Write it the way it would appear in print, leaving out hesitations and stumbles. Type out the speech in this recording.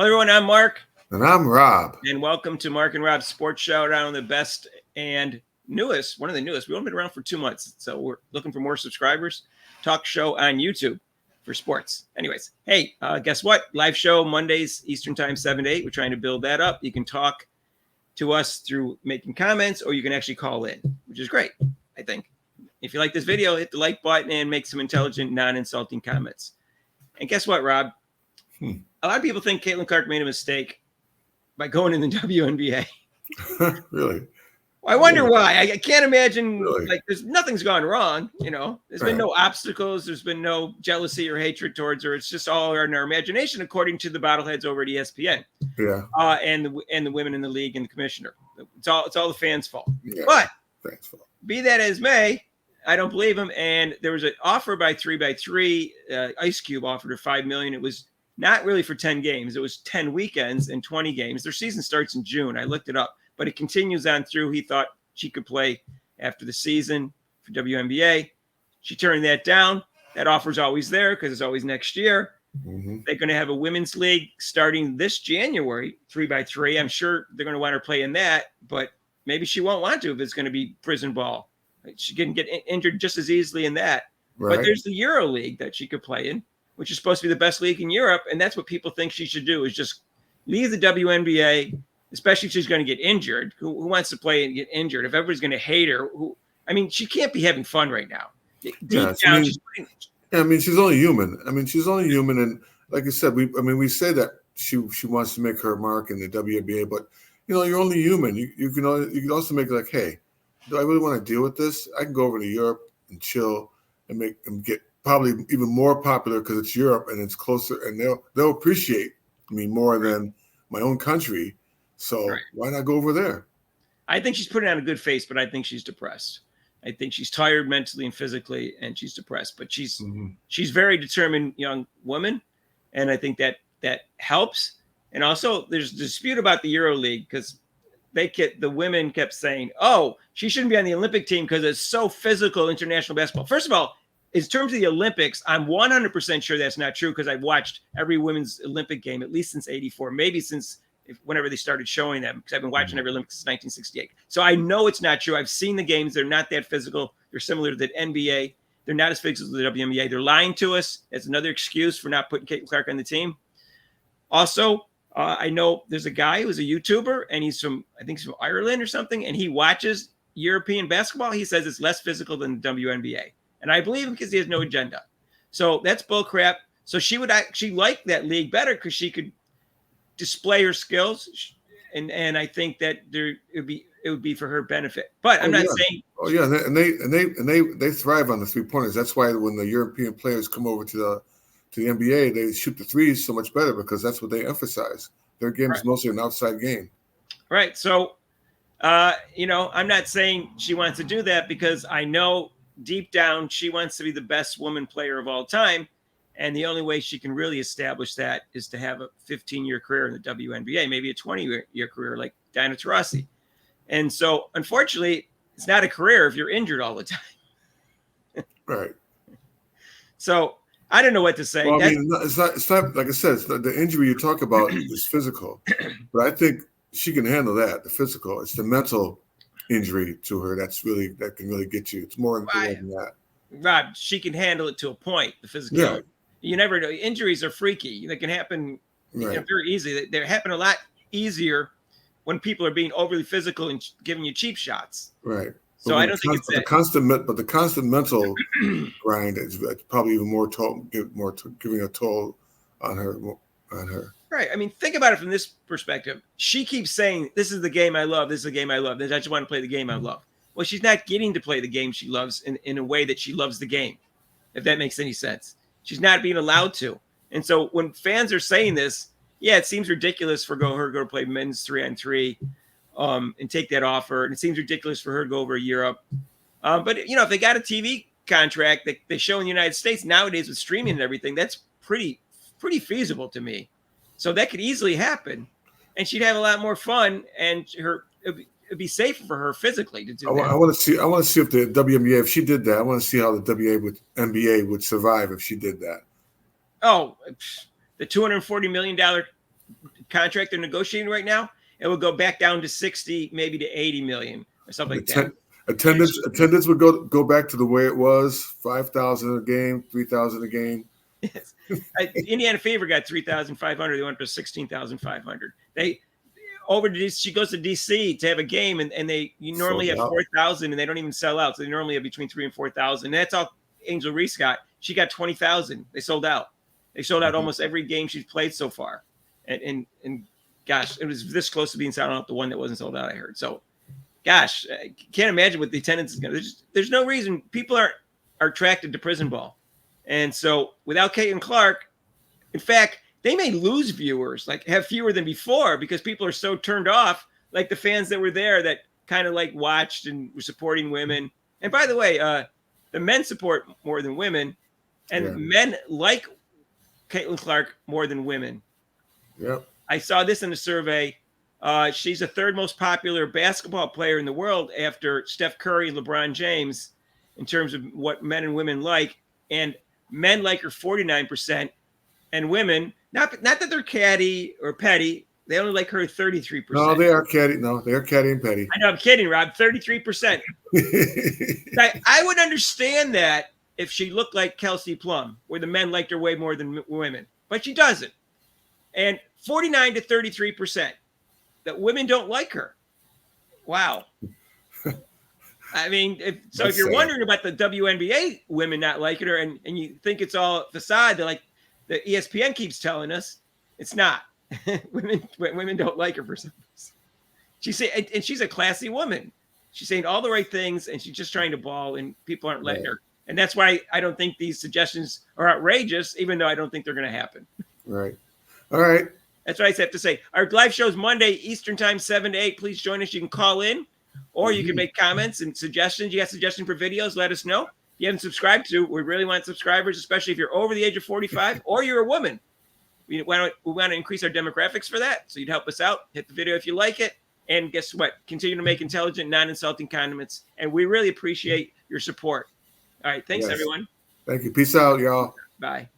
Hello, everyone. I'm Mark. And I'm Rob. And welcome to Mark and Rob's Sports Showdown, the best and newest, one of the newest. We've only been around for 2 months, so we're looking for more subscribers. Talk show on YouTube for sports. Anyways, hey, guess what? Live show Mondays, Eastern Time, 7 to 8. We're trying to build that up. You can talk to us through making comments, or you can actually call in, which is great, I think. If you like this video, hit the like button and make some intelligent, non-insulting comments. And guess what, Rob? A lot of people think Caitlin Clark made a mistake by going in the WNBA. Really? I wonder why. I can't imagine, Really? like, nothing's gone wrong, you know. There's been no obstacles. There's been no jealousy or hatred towards her. It's just all in our imagination, according to the bottleheads over at ESPN. Yeah. And the women in the league and the commissioner. It's all the fans' fault. Yeah, but fans' fault. Be that as may, I don't believe him. And there was an offer by 3x3. Ice Cube offered her $5 million. It was not really for 10 games. It was 10 weekends and 20 games. Their season starts in June. I looked it up, but it continues on through. He thought she could play after the season for WNBA. She turned that down. That offer's always there because it's always next year. Mm-hmm. They're going to have a women's league starting this January, 3x3. I'm sure they're going to want her play in that, but maybe she won't want to if it's going to be prison ball. She can get injured just as easily in that. Right. But there's the EuroLeague that she could play in, which is supposed to be the best league in Europe. And that's what people think she should do, is just leave the WNBA, especially if she's going to get injured. Who wants to play and get injured? If everybody's going to hate her, she can't be having fun right now. She's only human. She's only human. And like I said, we say that she wants to make her mark in the WNBA, but you're only human. You can also make it like, hey, do I really want to deal with this? I can go over to Europe and chill and get probably even more popular because it's Europe and it's closer, and they'll appreciate me more than my own country. So Why not go over there? I think she's putting on a good face, but I think she's depressed. I think she's tired mentally and physically, and she's depressed. But she's very determined young woman, and I think that helps. And also, there's a dispute about the EuroLeague because the women kept saying, "Oh, she shouldn't be on the Olympic team because it's so physical, international basketball." First of all, in terms of the Olympics, I'm 100% sure that's not true because I've watched every women's Olympic game at least since '84, maybe since whenever they started showing them, because I've been watching every Olympics since 1968. So I know it's not true. I've seen the games. They're not that physical. They're similar to the NBA. They're not as physical as the WNBA. They're lying to us. That's another excuse for not putting Caitlin Clark on the team. Also, I know there's a guy who's a YouTuber, and he's from Ireland or something, and he watches European basketball. He says it's less physical than the WNBA. And I believe him because he has no agenda. So that's bull crap. So she would actually like that league better because she could display her skills, and I think that it would be for her benefit. But I'm not saying. Oh yeah, and they thrive on the 3-pointers. That's why when the European players come over to the NBA, they shoot the threes so much better because that's what they emphasize. Their game is mostly an outside game. Right. So, I'm not saying she wants to do that because I know deep down she wants to be the best woman player of all time. And the only way she can really establish that is to have a 15-year career in the WNBA, maybe a 20-year career like Diana Taurasi. And so, unfortunately, it's not a career if you're injured all the time. Right. So, I don't know what to say. Well, it's not like I said, the injury you talk about is physical. But I think she can handle that, the physical. It's the mental injury to her that can really get you. It's more important than that. Rob, she can handle it to a point, the physical. Yeah. You never know. Injuries are freaky. They can happen very easy. They happen a lot easier when people are being overly physical and giving you cheap shots. Right. So I don't think it's the constant mental grind is probably even giving a toll on her. Right. Think about it from this perspective. She keeps saying, "This is the game I love. This is the game I love. I just want to play the game I love." Well, she's not getting to play the game she loves in a way that she loves the game, if that makes any sense. She's not being allowed to. And so when fans are saying this, it seems ridiculous for her to go play men's 3-on-3 and take that offer. And it seems ridiculous for her to go over to Europe. But, if they got a TV contract that they show in the United States nowadays with streaming and everything, that's pretty feasible to me. So that could easily happen. And she'd have a lot more fun, and it'd be safer for her physically to do that. I want to see if the WNBA, if she did that, I want to see how the WNBA would survive if she did that. Oh, the $240 million contract they're negotiating right now, it would go back down to 60, maybe to 80 million or something like that. Attendance would go back to the way it was, 5,000 a game, 3,000 a game. Yes. Indiana Fever got 3,500. They went to 16,500. She goes to DC to have a game, and you normally have 4,000, and they don't even sell out. So they normally have between 3,000 and 4,000. And that's all Angel Reese got. She got 20,000. They sold out. They sold out almost every game she's played so far. And gosh, it was this close to being sold out. The one that wasn't sold out, I heard. So, gosh, I can't imagine what the attendance is going to. There's no reason people are attracted to prison ball. And so without Caitlin Clark, in fact, they may lose viewers, like have fewer than before, because people are so turned off, like the fans that were there that kind of like watched and were supporting women. And by the way, the men support more than women, and men like Caitlin Clark more than women. Yep. I saw this in a survey. She's the third most popular basketball player in the world after Steph Curry and LeBron James in terms of what men and women like. And men like her 49%, and women, not that they're catty or petty, they only like her 33%. No, they are catty. No, they are catty and petty. I know, I'm kidding, Rob. 33%. I would understand that if she looked like Kelsey Plum, where the men liked her way more than women, but she doesn't. And 49 to 33% that women don't like her. Wow. I mean, if you're wondering about the WNBA women not liking her, and you think it's all facade, they're like the ESPN keeps telling us, it's not. women don't like her for some reason. And she's a classy woman. She's saying all the right things, and she's just trying to ball, and people aren't letting her. And that's why I don't think these suggestions are outrageous, even though I don't think they're going to happen. Right. All right. That's what I have to say. Our live show is Monday, Eastern time, 7 to 8. Please join us. You can call in, or you can make comments and suggestions. You got suggestions for videos, let us know. If you haven't subscribed to, we really want subscribers, especially if you're over the age of 45 or you're a woman. We want to increase our demographics for that. So you'd help us out. Hit the video if you like it. And guess what? Continue to make intelligent, non-insulting condiments. And we really appreciate your support. All right. Thanks, everyone. Thank you. Peace out, y'all. Bye.